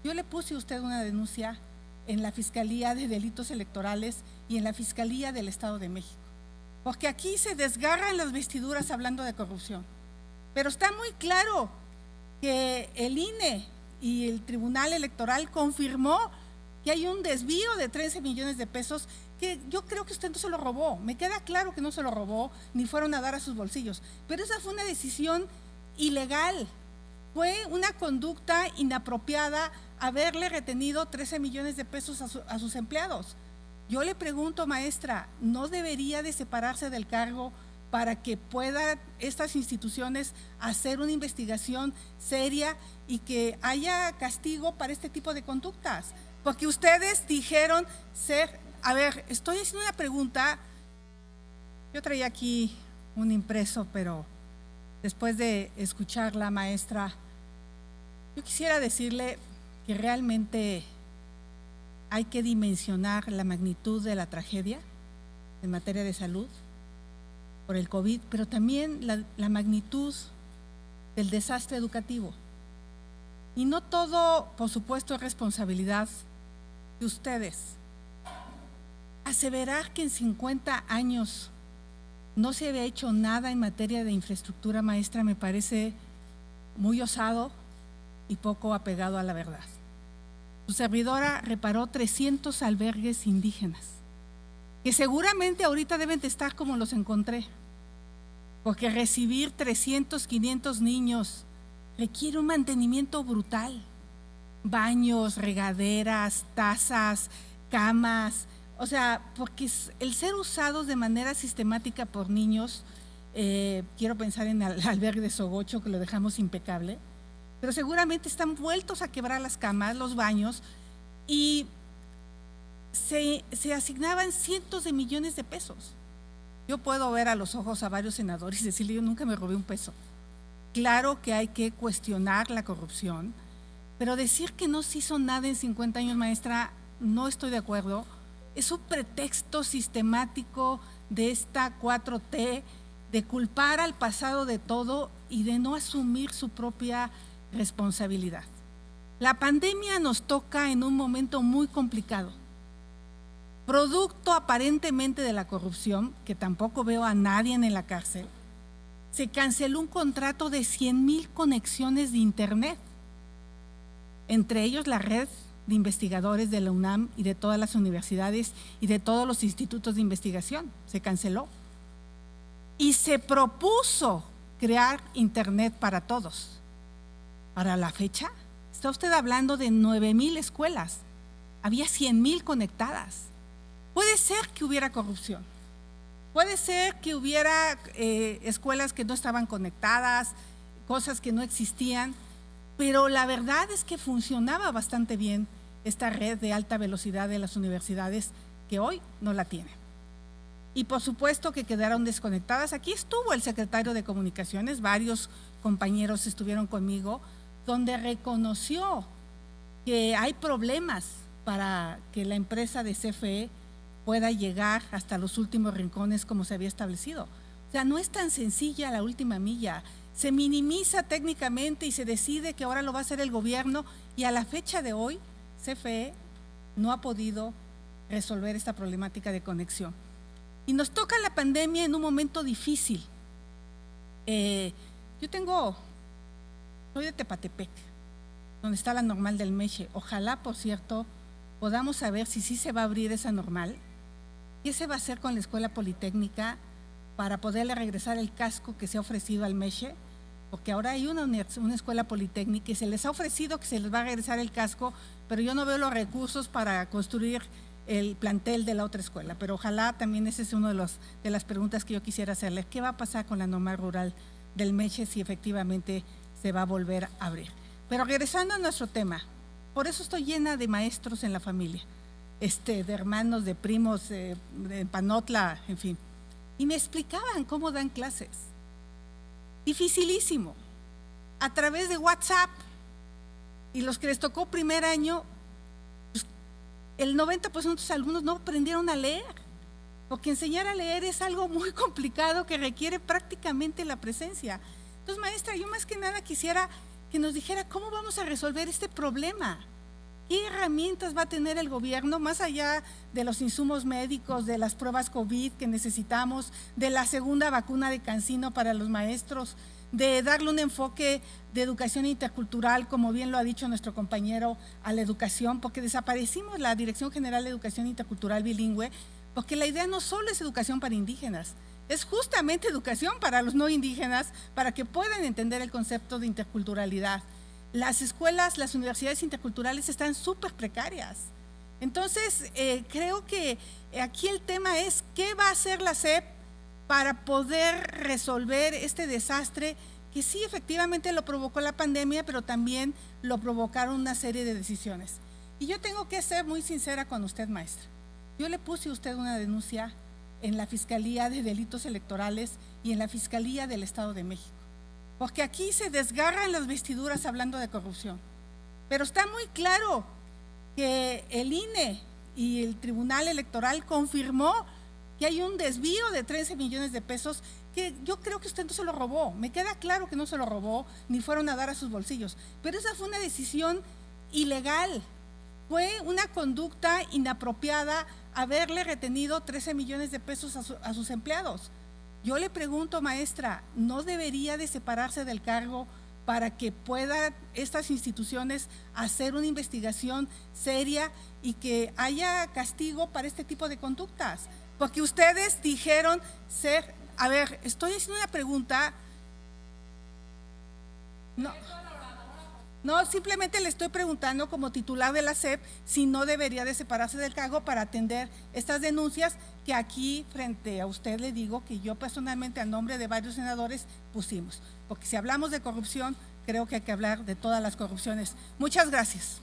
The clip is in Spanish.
Yo le puse a usted una denuncia en la Fiscalía de Delitos Electorales y en la Fiscalía del Estado de México, porque aquí se desgarran las vestiduras hablando de corrupción. Pero está muy claro que el INE y el Tribunal Electoral confirmó que hay un desvío de 13 millones de pesos que yo creo que usted no se lo robó. Me queda claro que no se lo robó, ni fueron a dar a sus bolsillos. Pero esa fue una decisión ilegal. Fue una conducta inapropiada haberle retenido 13 millones de pesos a sus empleados. Yo le pregunto, maestra, ¿no debería de separarse del cargo para que puedan estas instituciones hacer una investigación seria y que haya castigo para este tipo de conductas? Porque ustedes dijeron ser… A ver, estoy haciendo una pregunta. Yo traía aquí un impreso, pero después de escucharla, maestra, yo quisiera decirle que realmente hay que dimensionar la magnitud de la tragedia en materia de salud por el COVID, pero también la magnitud del desastre educativo. Y no todo, por supuesto, es responsabilidad de ustedes. Aseverar que en 50 años no se había hecho nada en materia de infraestructura, maestra, me parece muy osado y poco apegado a la verdad. Su servidora reparó 300 albergues indígenas, que seguramente ahorita deben de estar como los encontré, porque recibir 300, 500 niños requiere un mantenimiento brutal. Baños, regaderas, tazas, camas, o sea, porque el ser usados de manera sistemática por niños, quiero pensar en el albergue de Sogocho, que lo dejamos impecable, pero seguramente están vueltos a quebrar las camas, los baños, y se asignaban cientos de millones de pesos. Yo puedo ver a los ojos a varios senadores y decirle, yo nunca me robé un peso. Claro que hay que cuestionar la corrupción, pero decir que no se hizo nada en 50 años, maestra, no estoy de acuerdo. Es un pretexto sistemático de esta 4T de culpar al pasado de todo y de no asumir su propia responsabilidad. La pandemia nos toca en un momento muy complicado. Producto aparentemente de la corrupción, que tampoco veo a nadie en la cárcel, se canceló un contrato de 100,000 conexiones de internet, entre ellos la red de investigadores de la UNAM y de todas las universidades y de todos los institutos de investigación. Se canceló. Y se propuso crear internet para todos. Para la fecha, está usted hablando de 9,000 escuelas. Había 100,000 conectadas. Puede ser que hubiera corrupción. Puede ser que hubiera escuelas que no estaban conectadas, cosas que no existían, pero la verdad es que funcionaba bastante bien esta red de alta velocidad de las universidades que hoy no la tienen. Y por supuesto que quedaron desconectadas. Aquí estuvo el secretario de Comunicaciones, varios compañeros estuvieron conmigo, donde reconoció que hay problemas para que la empresa de CFE pueda llegar hasta los últimos rincones como se había establecido. O sea, no es tan sencilla la última milla. Se minimiza técnicamente y se decide que ahora lo va a hacer el gobierno, y a la fecha de hoy CFE no ha podido resolver esta problemática de conexión. Y nos toca la pandemia en un momento difícil. Soy de Tepatepec, donde está la normal del Meche. Ojalá, por cierto, podamos saber si sí se va a abrir esa normal. ¿Qué se va a hacer con la escuela politécnica para poderle regresar el casco que se ha ofrecido al Meche? Porque ahora hay una escuela politécnica y se les ha ofrecido que se les va a regresar el casco, pero yo no veo los recursos para construir el plantel de la otra escuela. Pero ojalá también esa es una de las preguntas que yo quisiera hacerle. ¿Qué va a pasar con la normal rural del Meche si efectivamente se va a volver a abrir? Pero regresando a nuestro tema, por eso estoy llena de maestros en la familia, de hermanos, de primos, de Panotla, en fin. Y me explicaban cómo dan clases. Dificilísimo, a través de WhatsApp. Y los que les tocó primer año, pues, el 90% de los alumnos no aprendieron a leer, porque enseñar a leer es algo muy complicado que requiere prácticamente la presencia. Entonces, maestra, yo más que nada quisiera que nos dijera cómo vamos a resolver este problema. ¿Qué herramientas va a tener el gobierno, más allá de los insumos médicos, de las pruebas COVID que necesitamos, de la segunda vacuna de CanSino para los maestros, de darle un enfoque de educación intercultural, como bien lo ha dicho nuestro compañero, a la educación, porque desaparecimos la Dirección General de Educación Intercultural Bilingüe, porque la idea no solo es educación para indígenas, es justamente educación para los no indígenas, para que puedan entender el concepto de interculturalidad. Las escuelas, las universidades interculturales están súper precarias. Entonces, creo que aquí el tema es ¿qué va a hacer la SEP para poder resolver este desastre que sí efectivamente lo provocó la pandemia, pero también lo provocaron una serie de decisiones? Y yo tengo que ser muy sincera con usted, maestra. Yo le puse a usted una denuncia en la Fiscalía de Delitos Electorales y en la Fiscalía del Estado de México, porque aquí se desgarran las vestiduras hablando de corrupción. Pero está muy claro que el INE y el Tribunal Electoral confirmó que hay un desvío de 13 millones de pesos que yo creo que usted no se lo robó. Me queda claro que no se lo robó, ni fueron a dar a sus bolsillos. Pero esa fue una decisión ilegal. Fue una conducta inapropiada haberle retenido 13 millones de pesos a sus empleados. Yo le pregunto, maestra, ¿no debería de separarse del cargo para que puedan estas instituciones hacer una investigación seria y que haya castigo para este tipo de conductas? Porque ustedes dijeron ser… A ver, estoy haciendo una pregunta. No, simplemente le estoy preguntando como titular de la SEP si no debería de separarse del cargo para atender estas denuncias que aquí frente a usted le digo que yo personalmente a nombre de varios senadores pusimos. Porque si hablamos de corrupción, creo que hay que hablar de todas las corrupciones. Muchas gracias.